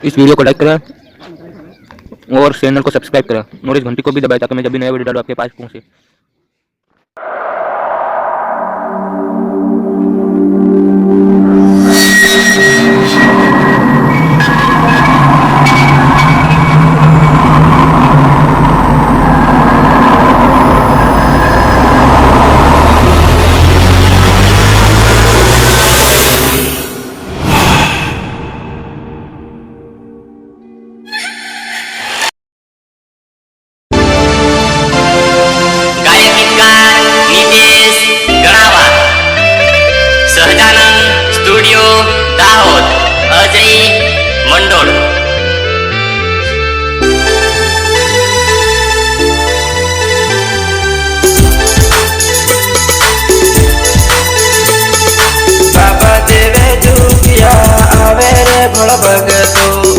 इस वीडियो को लाइक करें और चैनल को सब्सक्राइब करें और इस घंटी को भी दबाएं ताकि मैं जब भी नया वीडियो डालूं आपके पास पहुंचे।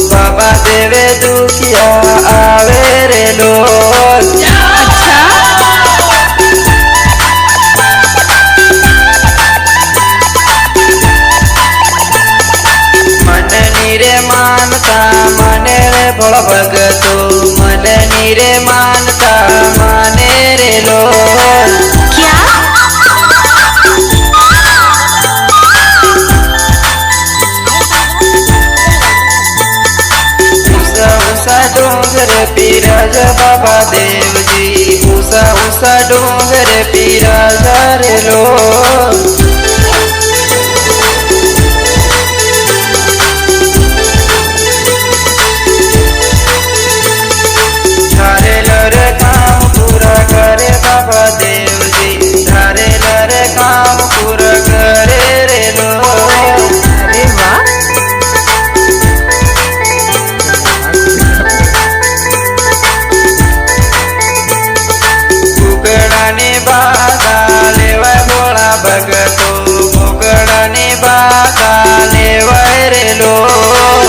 बाबा देवे दुखिया आवे रे लोग। मन नीरे मानता मने रे भोल भगतो, मन नीरे मानता माने रे लोग। डोंगर पीराज बाबा देव जी, ऊसा ऊसा डोंगर पीराज रे लोग। धारे लर काम पूरा करे बाबा देव जी, धारे लर काम पूरा करे रे लोग। अरे वाह, बाधा लेवा भोला भगतो, मुगड़नी बाधा लेवा रे लोग।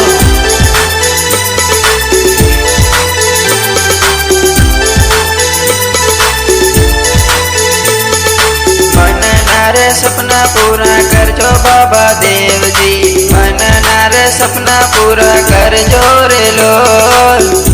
मन नारे सपना पूरा कर जो बाबा देव जी, मन नारे सपना पूरा कर जो रे लोग।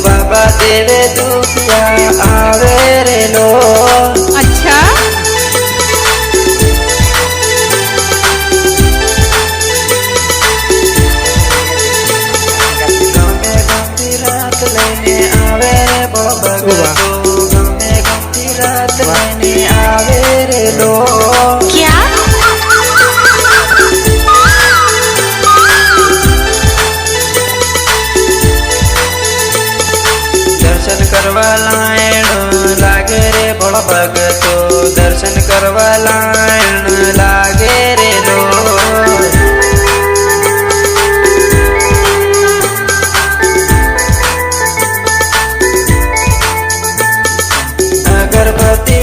बाबा देवे दुखिया आवे रे लोग। अच्छा, गमे गमती रात लेने आवे रे भगतो, गमे गमती रात लेने आवे रे लोग। क्या दर्शन करवा लायण लागे रे भोल भगतो, दर्शन करवा लायण लागे रे लोग। अगरबत्ती